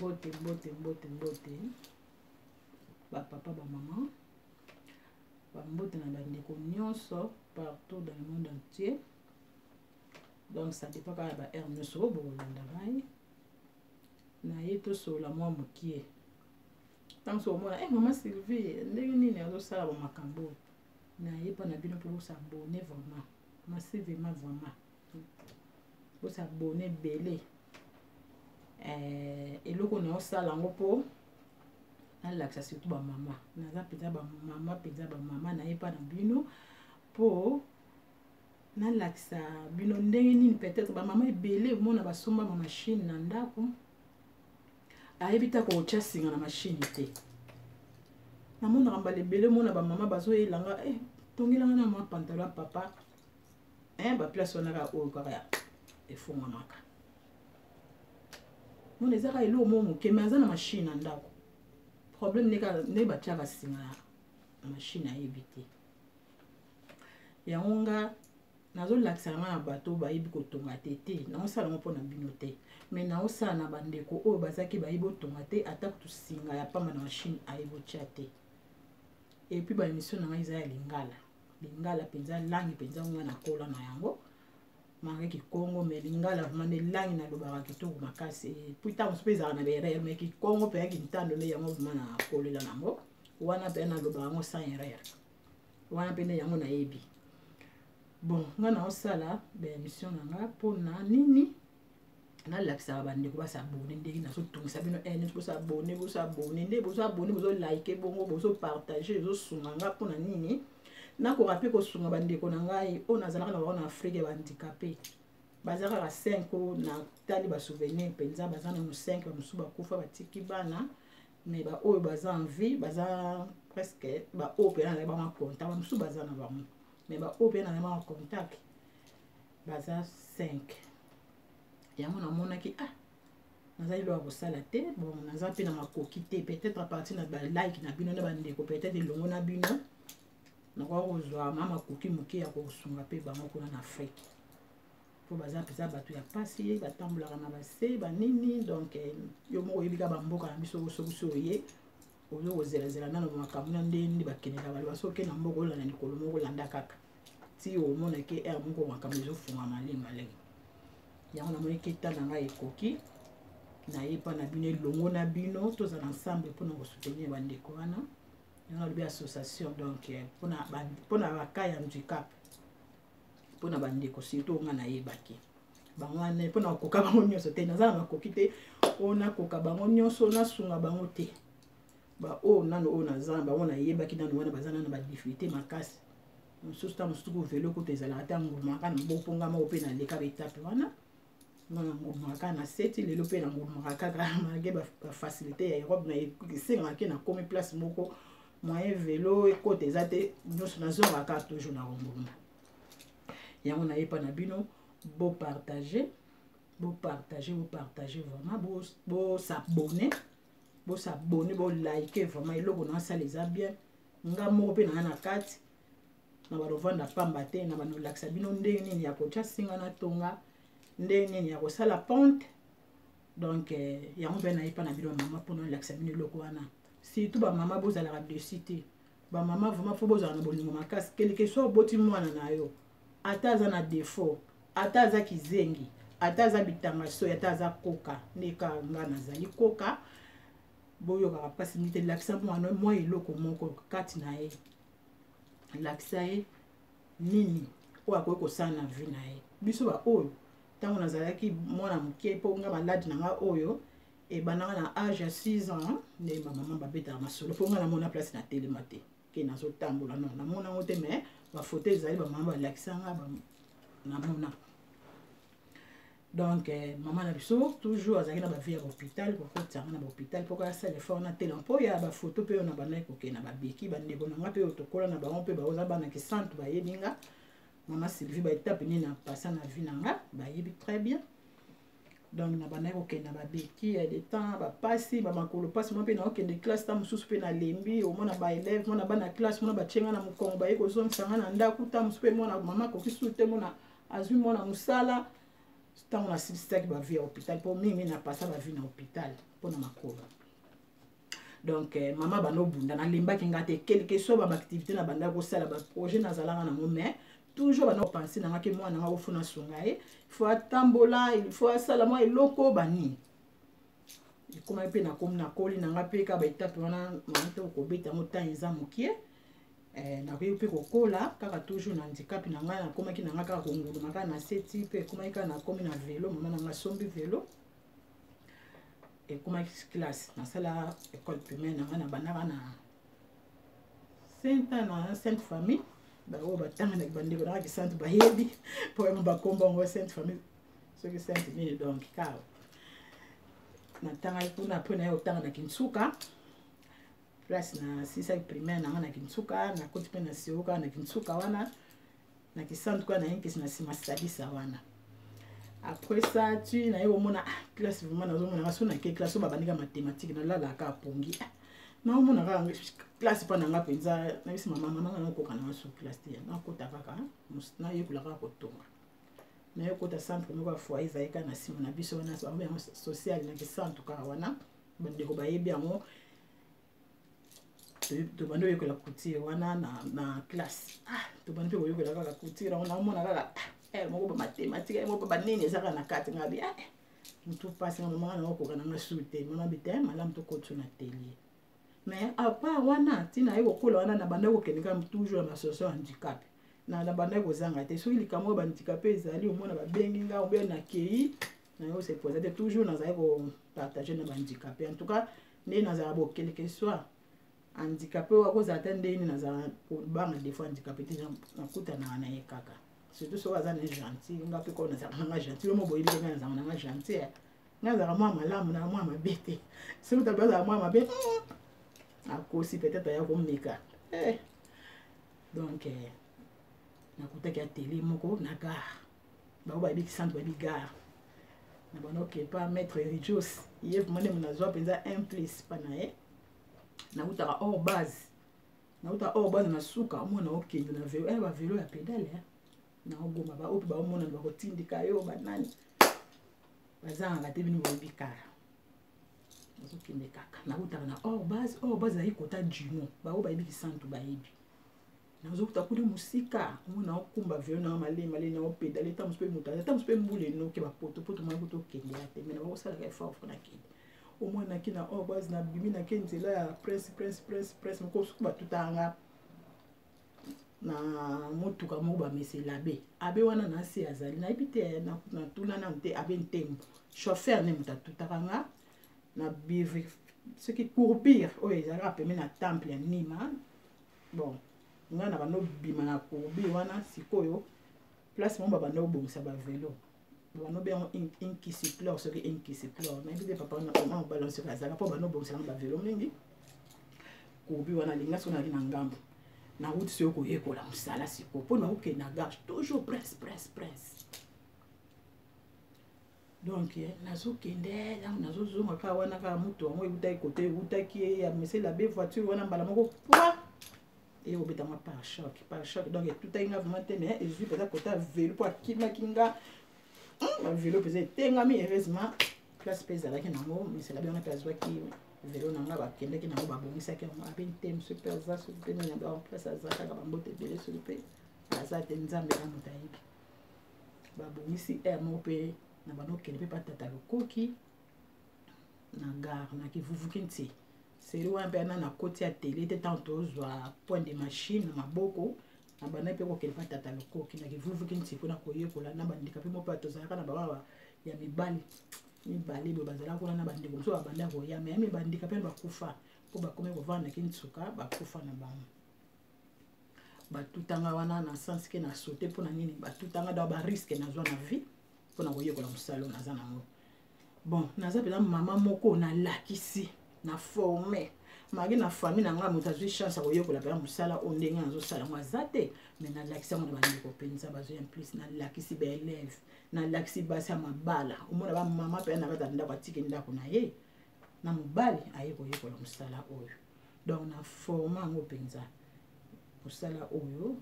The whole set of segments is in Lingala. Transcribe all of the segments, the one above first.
mbote ba papa ba maman ba mbote na bandeko nyonso partout dans le monde entier. Donc ça dépend quand ba air nyonso bolanda ngai na yeto so la moi mokie tant so mona maman Sylvie ndenge nini azosala ba makambo na yepa na bino pour s'abonner vraiment massivement vraiment pour s'abonner belé eloko na osala ngo po alakisa surtout ba mama naza peza ba mama na yepa na bino po na lakisa bino ndenge nini peut-être ba mama ebele mona basomba ma machine na ndako ayebita ko chasinga na machine te na mona ramba lebele mona ba mama bazo elanga tongilanga na ma pantalon papa ba place on a o kaya efunga maka mona ezaka elo momo kemaza na machine na ndako problème ne ba tia basinga na machine ayebite yangonga nazo lakisa na bato ba yibi ko tonga tete na osala mo pona bino te mais na osala na bandeko o bazaki ba yibo tonga te attaque to singa ya pamba na machine ayibo tia te et puis ba émission na ngai za ya lingala penza langi penza nga na kola na yango manga ki Congo mais lingala mane langi na lobaka kitoko makasi puis ta mspeza na bere mais ki Congo pe ki ntando le yango mana kolela nango wana pe na lobaka ngo sans erreur wana pe ne yango na yebi. Bon, nga na osala ba émission nanga pona nini na lakisa bandeko ba s'abonner ndeki na so tungisa bino ene bo s'abonner bo like bongo bo so partager zo sunganga pona nini na ko rappeler ko sunga bandeko na ngai on azalaka na ba na Afrique ba handicapé bazaka ka 5 na tali ba souvenir penza bazana no 5 ba musuba kufa batiki bana mais ba oyo baza en vie baza presque ba oyo na ba ma contact ba musuba bazana ba mu mais ba oyo na ma contact baza 5 yango na monaki naza ilo akosala te bon naza pe na makoki te peut-être à partir na ba like na bino na bandeko peut-être elongo na bino na kwa kozwa mama koki moke ya kosunga pe bango kuna na Afrique po baza pesa bato ya pasi batambulaka na base banini donc yo moko yebika bamboka na biso sokuso ye ozo kozelazela nano makambo na ndeni bakenela bali basoke na mboko olanda likolo moko olanda kaka ti omona ke moko makambo ezofunga malenga yango na moni ke tana ngai ekoki na yepa na bino elongo na bino tozala ensemble mpona kosoutenir bandeko wana yango lobi association donc mpona baka ya handicap mpona bandeko surtout nga na yebaki bango wana mpona kokoka bango nyonso te naza na makoki te ona koka bango nyonso nasunga bango te ba nano naza bango na yebaki nano wana bazana na ba difficulté makasi mosusu ta mosusu ko velo ko tezala ta ngumaka na boponga ma ope na leka betape wana ngana ngumaka na seti lelo pe na ngumaka kaka mage ba facilité ya Europe na esenga ke na komi place moko moyen vélo et côté zate nyonso na zonga ka toujours na ngumba yango na yepa na bino partager vraiment s'abonner bo like vraiment eloko na ça les a bien nga moko pe na kati na ba rovanda pamba te na ba no laksa bino ndenge nini ya kocha singa na tonga ndenge nini ya kosala ponte donc yango pe na yepa na bino mama pona laksa bino eloko wana surtout ba mama bozala ka de cité ba mama vraiment faut bozala na bolingo makasi quelque soit boti mwana na yo ataza na défaut ataza kizengi ataza bitanga so ataza koka neka nga nazali koka boyo ka pasi mite laksa mwana moi eloko moko kati na ye laksa ye nini o akoki kosala na vie na ye biso ba oyo ntango nazalaki mwana moke mpo nga maladi na nga oyo ebananga na âge ya 6 ans nde bamama babetaka masolo mpo nga namona place na telema te ke nazotambola non namona ngo te mais bafoto ezali bamama balakisanga namona donc mama na biso toujours azalaki na bavie ya bahôpital kokotanga na bahôpital mpo asala effort na tela mpo ya bafoto mpe oyo na bandaki kokende na babeki bandeko nanga mpe oyo tokola na bango mpe baoza bana kisante bayebi nga mama Sylvie baétape nini na pasa na vie nanga bayebi très bien donc na bandaki kokende na babeki ya des temps bapasi bamakolo pasi mwa mpe na okende classe ta mosusu mpe na lembi omona baélève mona bana classe mona batienga na mokongo baye kozongisanga na ndako ta mosusu mpe mona mama koki su te mona azwi mona mosala ntango na silisaki bavie ya hôpital mpo mingi na pasa bavie na hôpital pona makolo. Donc mama bano bunda na limba ki ngate quelque soit ba activité na banda ko sala ba projet na zalanga na mo mais toujours bana penser na ngake mwana nga ofuna sunga il faut atambola il faut sala mo eloko bani ikoma pe na kom na koli na ngape ka ba étape wana mwanto ko beta mo temps za mokie na ko pe ko kola kaka toujours na handicap na nga na koma ki na nga ka ko ngulu maka na seti pe koma ka na komi na vélo mama na nga sombi vélo et comment classe na sala école primaire na bana na Sainte Famille ba o batanga na bande ko na ki Sainte Bayebi pour ba komba ngo Sainte Famille ce que Sainte Mine donc ka na tanga kuna pona yo tanga na Kinsuka place na sisa primaire na Kinsuka na koti pe na sioka na Kinsuka wana na ki Sainte kwa na yinki na sima sadisa wana. Après ça, tu n'as eu mon classe vraiment dans mon nation na classe ba bandika mathématiques na la ka pongi. Na mon na classe pa na nga penza na bisi mama na ko kana so classe te na ko ta kaka na yekula ka ko tonga. Na yo ko ta centre mo ka foyer za eka na sima na biso na so ba social na ki centre ka wana bandiko ba yebi yango to bando yekola couture wana na classe. To bando ko yekola ka couture wana mo na ka moko ba mathématique moko ba nini ezaka na kati ngabi mutu passe na mama na ko kana ngasute mama bite malam to ko tuna télé mais à part wana tina yo kola wana na banda ko kenika toujours na social handicap na banda ko zanga te so ili kamo ba handicapé ezali au mona ba bengi nga obe na kei na yo se poser toujours na za ko partager na ba handicapé en tout cas né na za bo quelque soit handicapé wa ko za tende ni na za ko banga des fois handicapé te na kuta na yekaka. Surtout si vous êtes gentil, vous avez un gentil, vous avez un gentil, vous avez un bête. Si vous avez un bête, à cause peut-être à un méca. Donc, na kuta kia télé moko na gare. Ba ba bi centre ba bi gare. Na bano ke pas maître religieux. Yef mane mna zo penza un plus pana na kuta hors base. Na kuta hors base na suka mo na okende na vélo. Ba vélo ya pédale na ogoma ba opi ba omona ba kotindika yo banani bazanga te bino bikara azokende kaka na utaka na hors base ayi kota jino ba oba yibiki santu ba yibi na uzokuta kule musika omona okumba vyo na male na opedale ta muspe mutata ta muspe mbule no ke ba poto mwa kuto kende ate mena ba osala ka effort na kende omona kina hors base na bimi na kenzela ya presse mko suku ba tutanga na motuka mo ba mesela abe wana na si azali na ibite na tuna na mte abe ntembo chauffeur ne mutatutaka nga na bive ce qui courbir ezala peme na temple ya Nima bon nga na bano bima na courbir wana sikoyo place mo baba no bongisa ba vélo bano be inquisiteur ce qui inquisiteur na ibite papa na on balance sur azala po bano bongisa ba vélo mingi courbir wana linga sona na ngambo na route se ko yekola musala siko po na oke na gare toujours presse donc nazo kende nazo zonga ka wana ka mutu ngo utai côté utaki ya mesela be voiture wana mbala moko poa et obeta ma par choc donc tout ainga vraiment tene et je peut-être côté vélo pour kima kinga vélo peut-être tengami heureusement place pesa la kinango mesela be on a place ki vélo nanga ba kende ki nango ba bongisa ki on appelle thème super za super na ba place za ka ba mbote bele super za te nzambe ka mutayi ba bongisi mo pe na bano kende pe patata lokoki na gare na kivuvukinti c'est loin pe na koti ya télé te tant tozwa point de machine na maboko na bana pe ko kende patata lokoki na kivuvukinti pona koyekola na bandika pe mo pa tozaka na baba ya mibali bo bazala kuna na bandeko so abanda ko ya mais bandika pe bakufa po bakome ko vanda kinsuka bakufa na bango batutanga wana na sens ke na sauter pona nini batutanga da ba risque na zwa na vie pona koyekola musalo na za nango bon naza pela mama moko na lakisi na former magi na famille na nga mutazwi chance koyekola pela musala ondenge nazo sala mwa zate mais na lakisa mo na bandeko penza bazo en plus na lakisi be élève na lakisi basa mabala omona ba mama pe na kata ndako atiki ndako na ye na mobali aye koyekola musala oyo donc na forma ngo penza musala oyo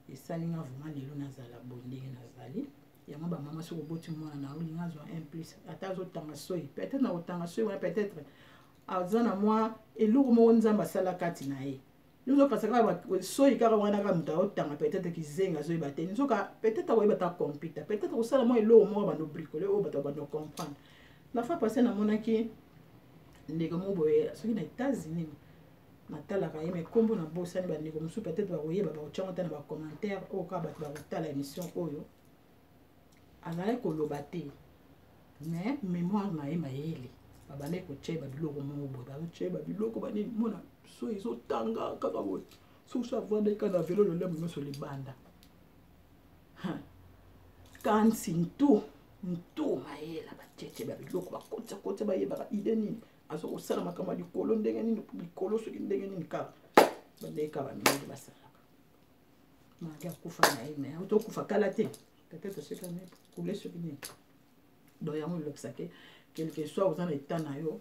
esalinga vraiment lelo nazala bondenge nazali yango ba mama soko boti mwana na olinga zo un plus ata zo tanga soyi peut-être na otanga soyi wana peut-être azana moi eloko mo nzamba sala kati na ye nous ka saka ba soyi kaka wana ka muta otanga peut-être kizenga zo ibate nous ka peut-être ko ibata computer peut-être ko sala mo eloko mo ba no bricoler o bato ba no comprendre la fois passée na monaki ndeko mo boye soki na États-Unis natalaka ye mais kombo na bosani ba ndeko musu peut-être ba koyeba ba ochanga na ba commentaire o ka bato ba kotala émission oyo azalaki koloba te mais mémoire na ye mayele babande kotie babiloko moko boye bazotie babiloko banini mona so ezotanga kaka boye soso avandaka na velo lolemo nyonso libanda kansi ntu mayela batie babiloko bakotia bayebaka ide nini azokosala makambo ya likolo ndenge nini likolo soki ndenge nini kaka bandeka bamingi basalaka maki akufa na ye mais autokufa kala te peut-être ce qu'on est coulé sur une donc yango lokisake quelque soit oza na état na yo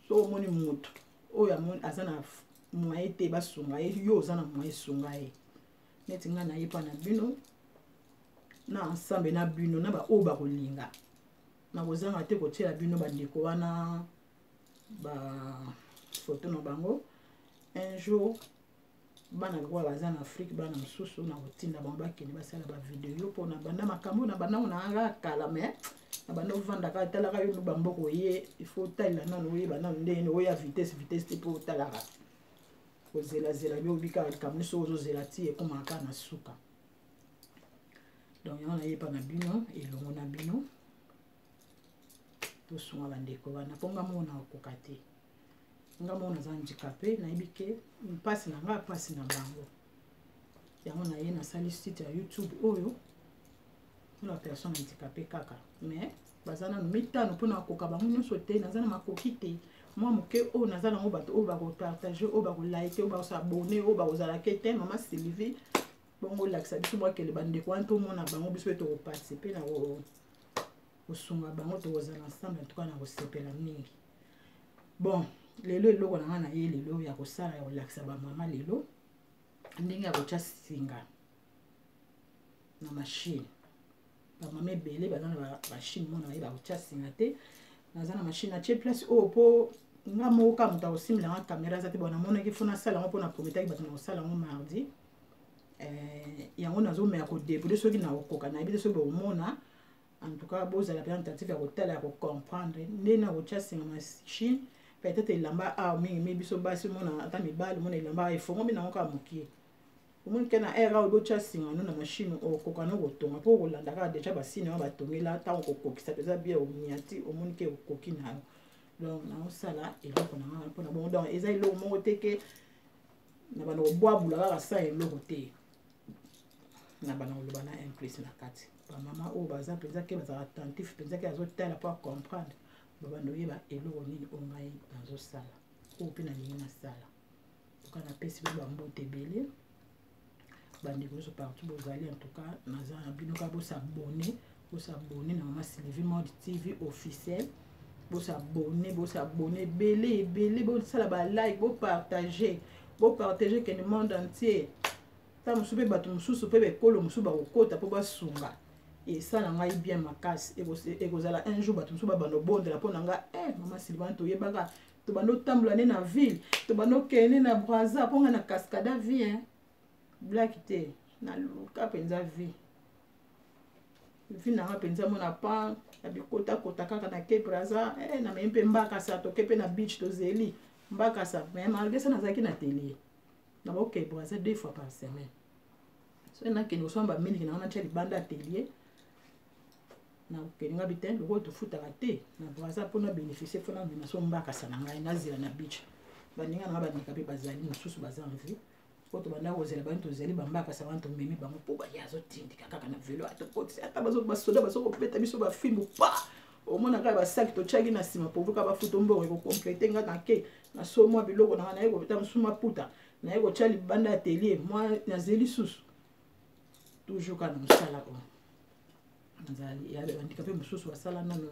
so omoni moto oyo amoni aza na moyen te basunga ye yo oza na moyen sunga ye neti nga na ye pa na bino na ensemble na bino na baoyo bakolinga na kozanga te kotiela bino bandeko wana bafoto na bango un jour bana kwa baza na Afrique bana mususu na kotinda bango bakende basala ba video po na banda makambo na banda na anga kala mais na banda vanda ka talaka yo bamboko ye il faut tala na no ye bana ndene oya vitesse te po talaka ko zela bio bika kamni so zo zela ti e koma ka na suka donc yana ye pa na bino elongo na bino to sunga bandeko bana ponga mona okokate nga mona za handicapé na ibike mpasi na nga pasi na bango yango na ye na sali site ya YouTube oyo la personne handicapée kaka mais bazana no mitano pona koka bango nyonso te nazana makoki te moi moke o nazana ngo bato o ba ko partager o ba ko like o ba ko s'abonner o ba ko zala kete mama Sylvie bongo laksa biso moi kele bande ko anto mona bango biso to participer na o sunga bango to kozala ensemble en tout cas na ko sepela mingi bon lelo eloko na nga na ye lelo ya kosala ya kolakisa bamama lelo ndenge ya kotya singa na machine bamama ebele baza na machine mona ye bakotya singa te naza na machine atie place oyo mpo nga moka moto akosimila nga kamera aza te bona namonaki fo nasala yango mpo na prometaki bato na kosala yango mardi yango nazomeya kodebule soki na kokoka na yebi te soki bokomona en tout cas bozala mpe tentative ya kotala ya kocomprendre nde na kotya singa machine peut-être elamba a mingi biso basi mona ata mibali mona elamba efongo bina ngoka mokie omoni ke na era oyo botya singa no na machine okoka no kotonga mpo kolandaka deja basine oyo batongela ntango kokokisa mpenza bia omiati omoni ke okoki na yo donc naosala eloko na nga mpona bongo donc eza eloko moko te ke na bana kobwabula kaka sa eloko te na bana koloba na implice na kati bamama oyo baza mpenza ke bazala attentif mpenza ke azotala mpo acomprendre babando yeba eloko nini ongai nazosala oyo mpe nalingi nasala toka napesi mpe bambote ebele bandeko nyonso partout bozali en tout cas naza na bino kaka bosabone na mama Sylvie Mode TV officiel bosabone ebele bosala balike bopartage ke le monde entier ta mosusu mpe bato mosusu mpe bekolo mosusu bakokota mpo basunga esala ngai bien makasi ekozala un jour bato mosusu babando bondela mpo na nga mama Sylvain toyebaka tobanda otambola ne na ville tobanda okende na Brazza mpo nga na cascada vie black te naluka mpenza vie na nga mpenza mona pan na bikotakota kaka na ke Brazza na mei mpe mbakasa toke mpe na beach tozeli mbakasa mais malgré ça nazalaki na télé na boke Brazza 2 fois par semaine so nakende kosomba baminiki na nga natya libanda atelier na kelinga biten loko tofutaka te na Brazza mpona bénéficier mpona mema so mbakasa na ngai nazela na beach baninga na nga banika mpe bazali mosusu baza en vie po tobanda kozela bani tozali bambakasa wana tomemi bango mpo baya azotindika kaka na velo atokotisa ata basoda bazokobeta biso bafilme pa omona kaka basaki totyaki na nsima pourvu kaka bafuta mbongo ekokomplete nga nake naso mwa biloko na nga naye kobeta mosusu maputa naye kotya libanda atelier mwa nazeli susu toujours kaka na mosala oyo nazali ya bandika mpe mosusu basala nano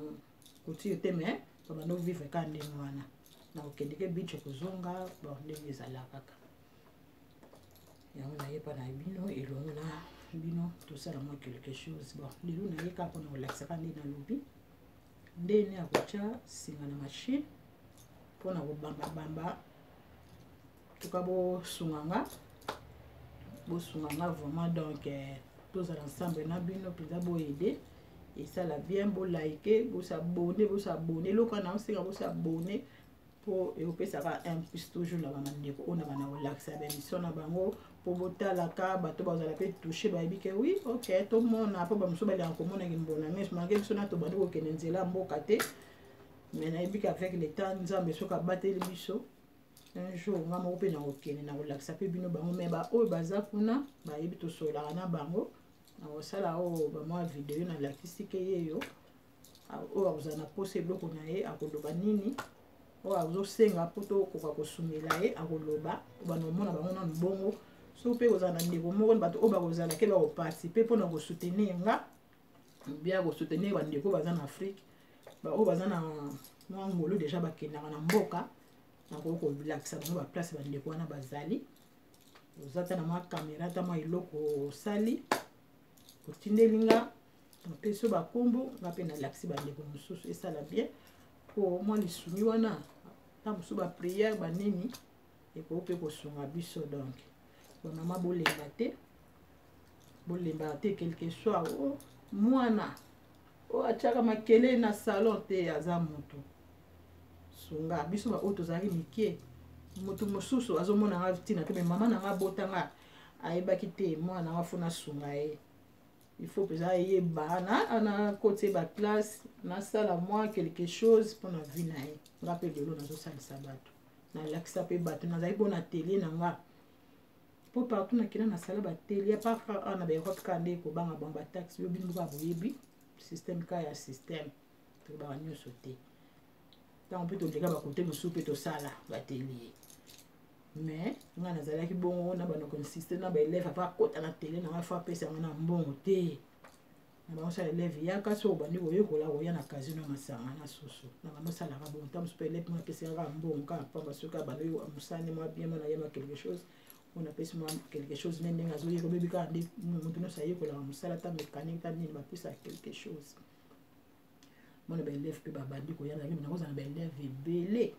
kotiyo te mais babanda ovivre kaka ndenge wana na kokendeke biche kozonga bon ndenge ezala kaka yango nayepa na bino elongo na bino tout ça moi quelque chose bon lelo na yeka pour na relaxa kandi na lobi ndene akocha singa na machine pour na bamba bamba tuka bo sunganga vraiment donc tous ensemble na bino peza bo aider et ça la bien bo liker bo s'abonner loka na singa bo s'abonner pour et ça va un plus toujours na bandeko on a bana relaxa ben mission na bango pour botala ka bato bazala pe toucher ba bi ke oui OK tout le monde na po ba muso ba en commun na kimbona mais ma ke sona to bando ko kenenzela mboka te mais na bi ka avec le temps nzambe soka bateli biso un jour nga mo pe na okene na relaxa pe bino bango mais ba o baza kuna ba yebi to sola na bango na osala o ba mo video na lakisi ke yeyo o azana possible ko na ye akoloba nini o azosenga poto ko kosumela ye akoloba bano mona bango na mbongo so pe kozana ndeko moko bato o bakozala ke ba participer pona ko soutenir nga bien ko soutenir bandeko baza na Afrique ba o baza na ngolo déjà bakenda na mboka na ko relaxa bango ba place bandeko wana bazali ozata na ma caméra ta ma iloko sali kotindelinga pe so ba kombo nga pe na relaxi bandeko mususu et ça la bien pour moi les soumis wana ta musu ba prière ba nini et ko pe ko sunga biso donc mama bolemba te quelque soit o mwana o achaka makele na salon te aza moto sunga biso ba auto zali mikie moto mususu azomona nga tina pe mama na nga botanga ayebaki te mwana nga funa sunga e il faut que j'aille bana ana côté ba classe na sala moi quelque chose pour na vie na e rappel de l'eau na zo sala sabato na laksa pe bato na zali bona télé na nga pour partout na kina na sala ba télé pas na ba Europe kande ko banga bamba taxi yo binu ba boyebi système ka ya système to ba nyo sauter tant on peut to lega ba côté musu pe to sala ba télé mais nga na zala ki bongo na ba no consistent na ba élève pas côté na télé na fa pesa na mbongo te na ba sala élève ya ka so ba ni ko yekola ko ya na casino masanga na soso na ba sala ka bon tam super élève mo pesa nga mbongo ka pa ba suka ba no musane mo bien mo na yema quelque chose on appelle ça quelque chose mais n'enga zo yeko bebi ka ndi mutu no saye ko la musala ta mécanique ta ni ba pesa quelque chose mon ba élève pe ba bandi ko ya na na ko za ba élève belé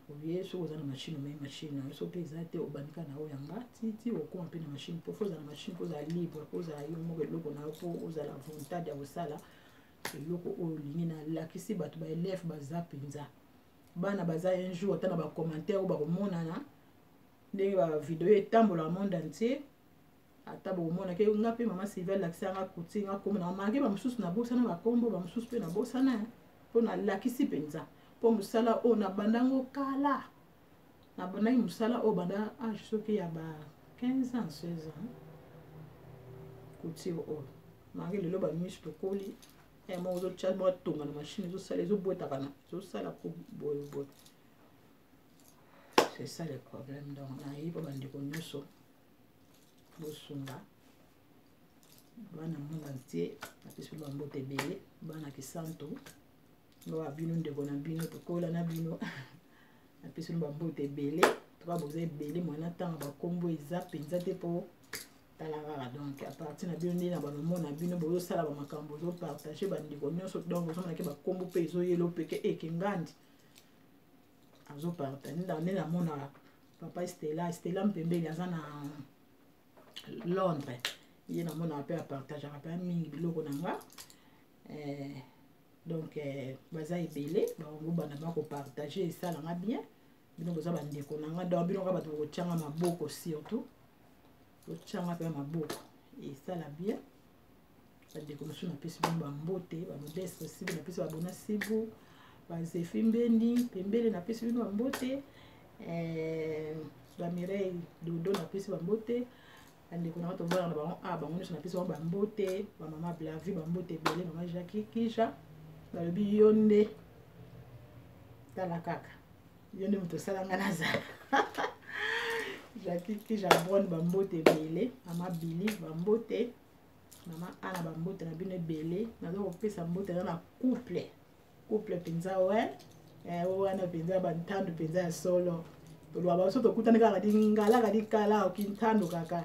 oye so za na machine mais machine so pe zate o banika na o yanga titi o ko pe na machine pour faire na machine pour za libre pour za yo mo ke loko na pour za la volonté ya osala loko o lingi na lakisi bato ba élève ba za penza bana baza un jour ta na ba commentaire o ba ko monana ndenge ba video etambola monde entier ata bo mona ke nga pe mama Sylvia lakisa nga kuti nga komo na mangi ba mususu na bosa na ba kombo ba mususu pe na bosa na po na lakisi penza po musala o na bandango kala na banai musala o banda age soki ya ba 15 ans 16 ans kuti o mangi lelo ba mish to koli e mo zo chat mo tonga na machine zo sala zo bota kana zo sala ko boy c'est ça le problème donc na yiba bandiko nyuso bosunga bana munga ntie na piso ba mbote bele bana kisanto no abino ndeko na bino to kola na bino na piso ba mbote bele to ba boze bele mwana tanga ba kombo eza penza te po talanga donc à partir na bino na ba mona bino bozo sala ba makambo zo partager bandiko nyuso donc bozo na ke ba kombo pe zo yelo peke ekengandi azo partager na mona papa Stella mpembeli aza na Londres ye na mona pe a partager pa mingi biloko nanga donc baza ebele bango bana ba ko partager ça nga bien bino boza bandeko nanga donc bino ka bato ko tchanga maboko surtout ko tchanga pe maboko et ça la bien bandeko musu na pesi bino ba mbote ba modeste aussi na pesi ba bona sibu bazefimbendi pembele na pesi bino mbote ba Mireille dodo na pesi mbote andeko na to bana ba bango na pesi ba mbote ba mama Blavi ba mbote bele mama Jackie Kisha ba lobi yonde tala kaka yonde muto sala nganaza Jackie Kisha bon ba mbote bele mama Billy ba mbote mama Ana ba mbote na bino bele na zo pesa mbote na couple penza wana penza bantando penza solo to lwa ba so to kutana kaka dingala ka dikala okintando kaka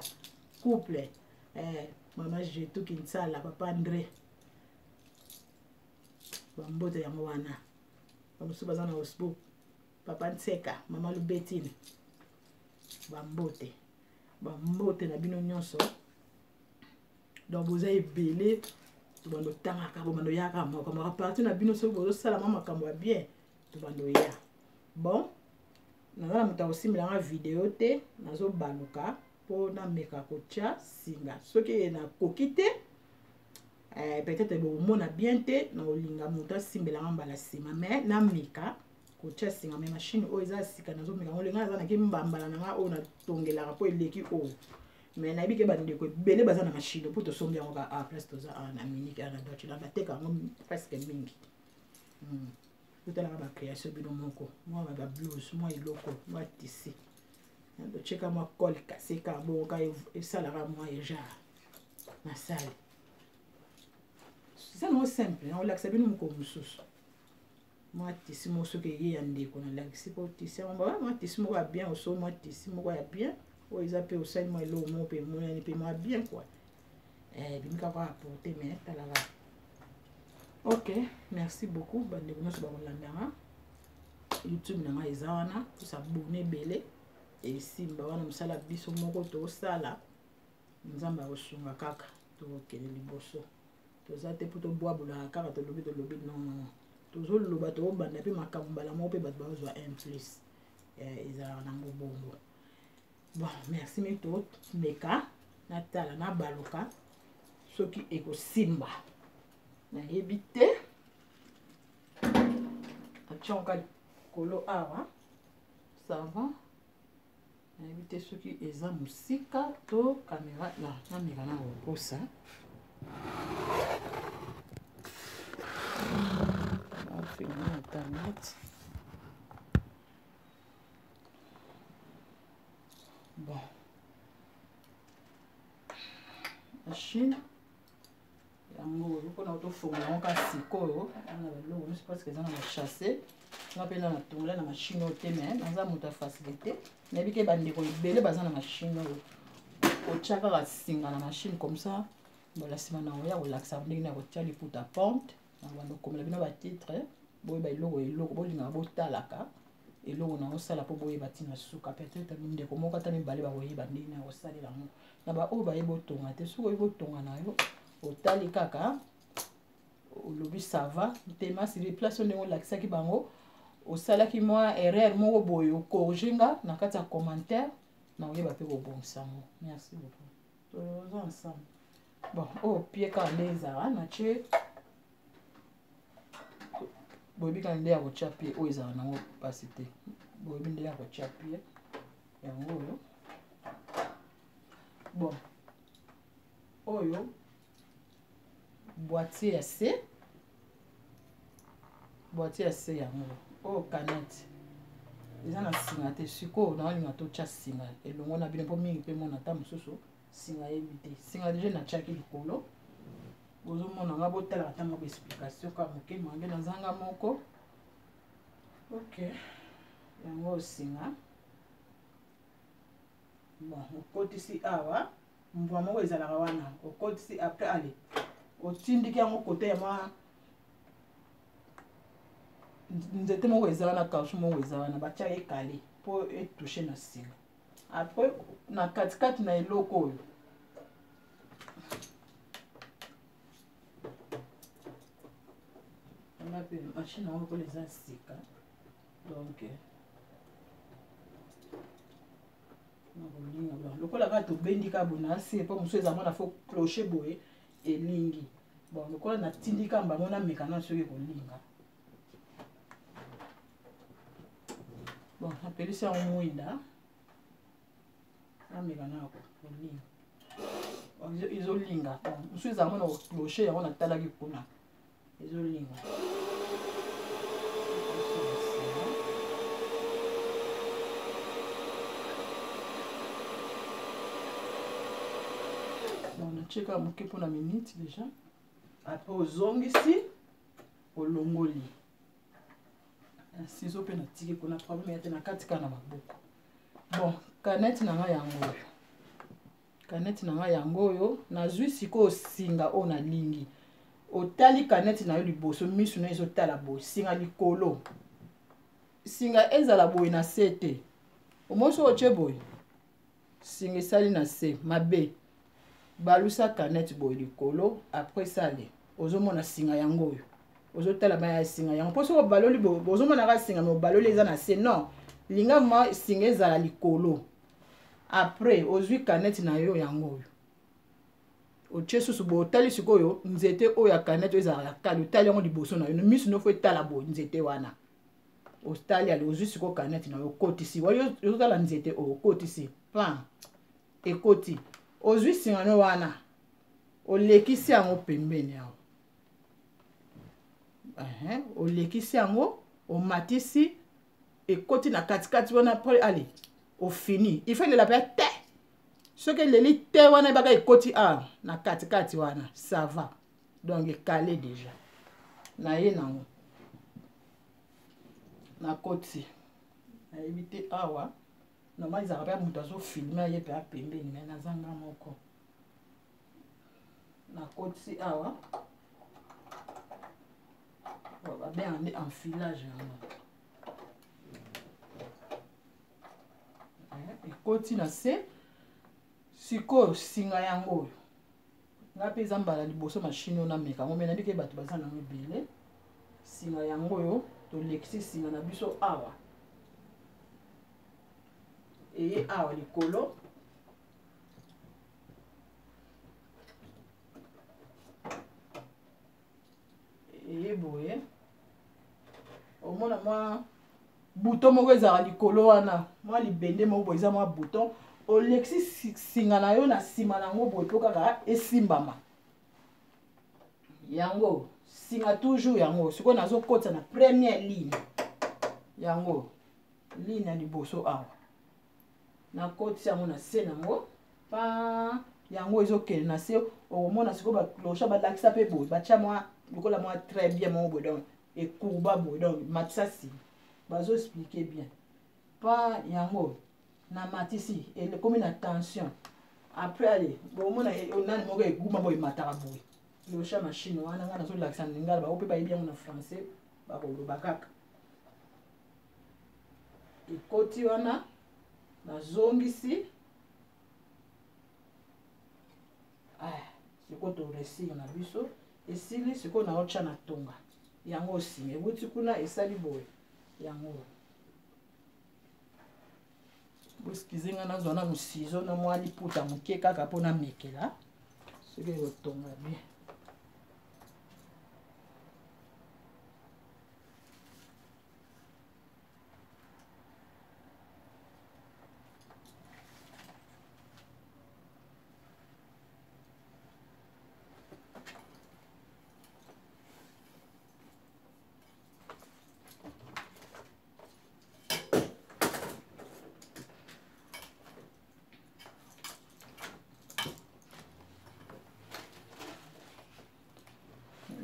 couple Mama Jetou Kinsala, papa André. Bambote ya mwana. Bamusu bazana osbo. Papa Nseka, mama Lubetine. Bambote. Bambote na bino nyonso. Donc vous avez belé. Tu vas nous tanga, tu ya kama. Comme repartir na bino so bozo sala mama kamba bien. Tu vas nous ya. Bon. Naza muta aussi milanga vidéo te. Nazo baluka. Po na meka kocha singa. Soki na kokite. Peut-être bon mona bien te na olinga muta simbela mbala sima mais na meka kocha singa mais machine o eza sika nazo meka olinga za na kimbambala na o na tongela po eleki o mais na bike bande ko belé baza na machine pour te somber on va à place toza na minute na doit la bateka presque mingi tout la ba création bino moko moi ba blouse moi iloko moi tissu ndo cheka moi col cassé ka bon ka e sala ra moi e ja na salle. C'est non simple, on l'accepte nous comme sous. Moi tissu mo so ke yande ko na l'accepte pour tissu moi tissu mo va bien au moi tissu mo va bien. O ils appellent au sein moi lo mo pe mo ni pe moi bien quoi. Bi ka va apporter mais ta la va. OK, merci beaucoup bande ko so ba landanga. YouTube na nga ezana pour s'abonner belé et simba wana musala biso moko to sala. Nzamba osunga kaka to kele liboso. Toza te pour te boire la carte de lobby non toujours le bateau banda pe makambala mo pe bato bazwa un plus ils a na bongo. Bon merci mito meka natala na baloka soki eko simba na ebité achonka kolo awa ça va na ebité soki eza musika to caméra na meka na oposa. On va filmer internet. Bon. Machine. Yango, on a autofondé on casse sikoyo. On a le je pense que ça on a chassé. On a pris na tongola na machine au témé, dans un moto facilité. Na bike bande ko belé baza na machine au chaka ka singa na machine comme ça. Voilà, si maintenant on a relaxé, on a retiré les poutres à pente. On va comme la bino ba titre, boy ba logo et logo boy na bota laka. Et logo na osala po boy ba tina suka peut-être minde ko moka tani balé ba boy ba ndina osala la mo. Na ba o ba yebo tonga te suko yebo tonga na yo. Otali kaka. O lobi ça va. Tema si les places on relaxé ki bango. Osala ki moi erreur mo boy o corriger na kata commentaire. Na oyeba pe ko bon sango. Merci beaucoup. Tous ensemble. Bon, oh, pied quand les a, na che. Bobi quand les a au chapier, oh, ils en ont pas cité. Bobi les a au chapier. Et en haut, bon, oh, yo, boîtier assez. Boîtier assez, en haut. Oh, canette. Ils en ont signaté, suko, on a un autre chat signé. Et le monde a bien pour m'y payer mon atam, soso. Singa évité singa déjà na chaki likolo bozo mona nga botala tanga ko explication ka moke mange na zanga moko. OK yango singa bon okotisi awa mvwa moko ezalaka wana okotisi après aller otindiki yango kote ya ma nzete moko ezala na kauchu moko ezala na batia ekale po etoucher na singa. Après na katikati na eloko oyo on a une machine on va les asika donc lokola ka to bendika bona se po muso ezama na fo clocher boye elingi bon lokola na tindika mbango na mekana soki kolinga bon appelle ça un mwinda ameka nako olinga izolinga muso ezama na clocher yango na talaki kuna izolinga on a checké à moquer pour la minute déjà. Après aux ongles ici, au longoli. Ciseaux penalty qu'on a problème il y a na katika na maboko. Bon, canette na nga yango. canette na nga yango yo nazwi siko singa o na lingi otali canette na yo liboso misu na ezotala boye singa likolo singa ezala boye na sete omoso oche boye singa esali na se mabe balusa canette boye likolo après sale ozomona singa yango oyo ozotala baya singa yango mpo soko baloli boye ozomona ka singa me obaloli eza na se non linga ma singa ezala likolo après ozwi canette na yo yango oyo otie susu boye otali sikoyo nzete oyo ya canette ezala ya kali otali yango liboso na yo misu nofo etala boye nzete wana ostali ali ozwi siko canette na yo okotisi wali ozotala nzete oyo okotisi pan ekoti ozwi singa no wana olekisi yango pembeni yango olekisi yango omatisi ekoti na katikati wana pole ali ofini il faut la paix te ce que le lit te wana baka ekoti na katikati wana ça va donc calé déjà na ye nango na koti na éviter awa normal ils avaient mutu azo filmer ye pe pembeni mais nazanga moko na koti awa va bien enfilage ekoti na se sikoyo singa yango oyo nga mpe eza mbala liboso mashine oyo nameka ngo me nabike bato baza nango ebele singa yango oyo tolekisi singa na biso awa eye awa likolo eye boye omona mwa bouton moko ezala likolo wana mwa libende moko boye eza mwa bouton olekisi singa na yo na nsima nango boye mpo kaka esimbama yango singa toujours yango sikoyo nazokotisa na première ligne yango ligne ya liboso awa nakotisa yango na se nango pa yango ezokende na se okomona sikoyo balosha balakisa mpe boye batya mwa lokola mwa très bien moko boye donc ecourba boye donc matisa nsima bazo expliquer bien pa yango na matisi ekomi na tension après allez bomona nani moko eguma boye mataka boye losha machine wana nga nazolakisa ndingala baope bayebi yango na français bakoloba kaka ekoti wana nazongisi sikoyo toresire na biso esili sikoyo naotya na tonga yango osinga ebuti kuna esali boye yango boskize nga nazwa na mosizo na mwa liputa moke kaka mpo namekela soki ekotonga bien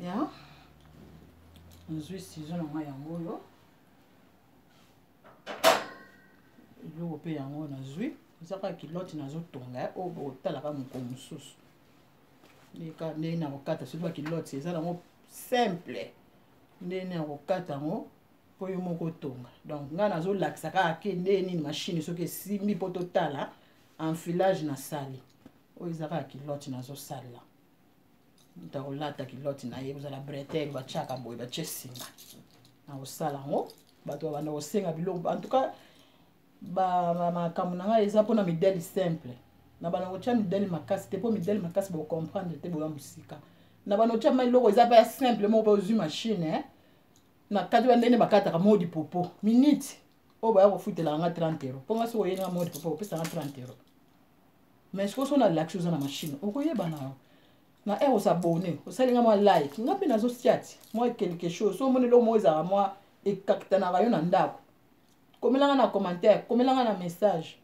ya nzwi sizo na nga yango oyo eloko mpe yango nazwi eza kaka kiloti nazotonga oyo bokotalaka moko mosusu ndenge na kokata soki bakiloti eza nango simple ndenge na kokata yango mpo yo moko tonga donc ngai nazolakisa kaka ke ndenge nini mashine soki esimbi mpo totala enfilage na sali oyo eza kaka kiloti nazosalela ntakolata kiloti na ye kozala bretelle batyaka boye batye singa na kosala yango bato babanda kosenga biloko en tout cas makambo na ngai eza mpona midele simple na bana kotya midele makasi te mpo midele makasi bocomprendre te boya mosika na bana kotya eloko eza mpe ya simple moko mpe ozwi machine na kati bandenge bakataka modi popo minute oyo baya kofutelaka nga 30 euro mpo nga soki oyenga modi popo opesanga 30 euro mais sikoyo so na lakisi oza na machine okoyeba na yo na ere osabone osalinga mwa like nga mpe nazosiati mwa quelque chose so omoni eloko moko ezalaka mwa ekakitanaka yo na ndako komelanga na commentaire komelanga na message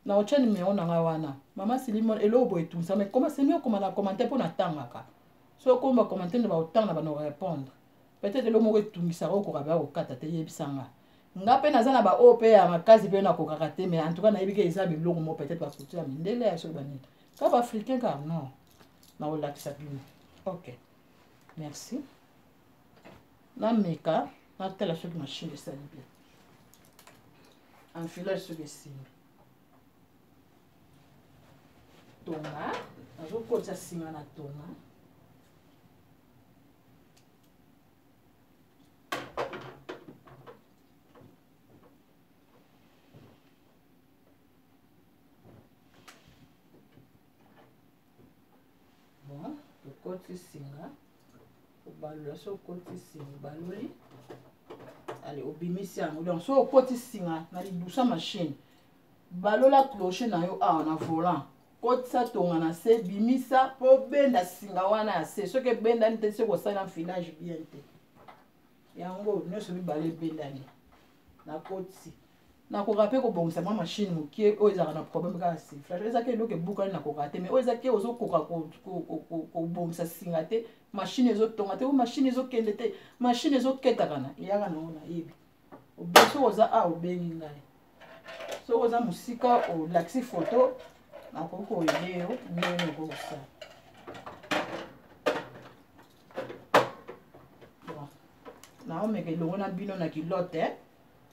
na otya numero na nga wana mama Silimon eloko boye etumisa mais koma semi okoma na commentaire mpo natangaka so okoma commentaire na baotanga na bana répondre peut-être eloko moko etungisaka okoka baya kokata te yebisanga nga pe naza na ba o pe ya makazi pe na kokaka te mais en tout cas na yebike eza biloko mo peut-être ba couture ya mindele ya soki banini ka ba africain ka non na olakisa bino. Ok, merci. Na meka na tela soki machine esali bien enfilage soki esimbi tonga nazokotisa singa na tonga bon tokoti singa obalola so okoti singa obaloli allez obimisi yango donc so okoti singa na lidusa machine balola clocher na yo awa na volant kotisa tonga na se bimisa po benda singa wana ya se soki ebendani te soki osali enfilage bien te yango nyonso mibale ebendani nakotisi nakoka mpe kobongisa mwa machine mokie oyo ezalaka na problème kaka sifflage ezaki eloko ebukani nakoka te mais oyo ezaki ozokoka kobongisa singa te machine ezotonga te o machine ezokende te machine ezoketaka na eyaka nango nayebi obengi soki oza a obengi ngai soki oza mosika olakisi foto nakoki koyede yo ndenge okokosala. Bon naomeka elongo na bino na kilote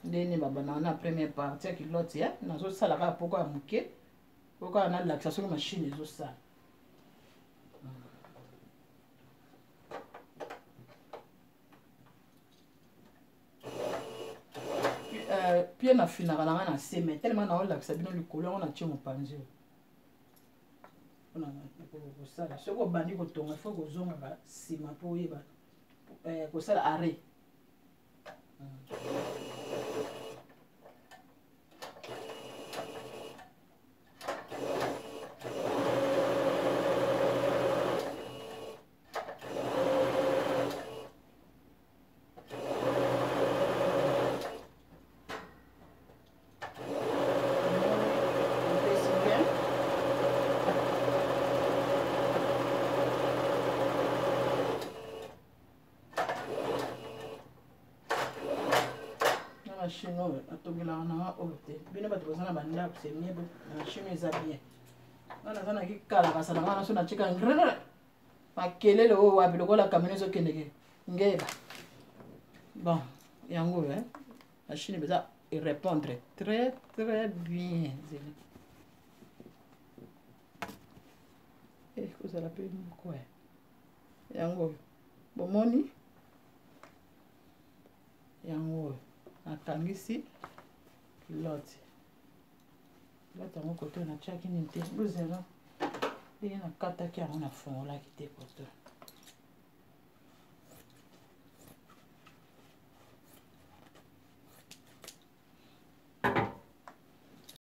ndenge babana na première partie ya kilote nazosala kaka poko ya moke poko ya nalakisa soki machine ezosala. Pie na finaka nanga na se mais tellement naolakisa bino likolo yango natie mopanzi mpona kosala soki obandi kotonga fo kozongaka nsima mpo oyeba kosala arrêt. Machine oyo atongelaka nanga oyo te bino bato baza na bandako semie machine eza bien nga naza nakikalakasa na nga naso natika ngrr makelele oyo wapi lokola kamino ezokendeke ngeba bon yango oyo machine eza répondre très très bien kozala mpe moko yango oyo bomoni yango oyo nakangisi kilote yango koto natiaki nini te luzela ndenge nakataki yango nafungolaki te koto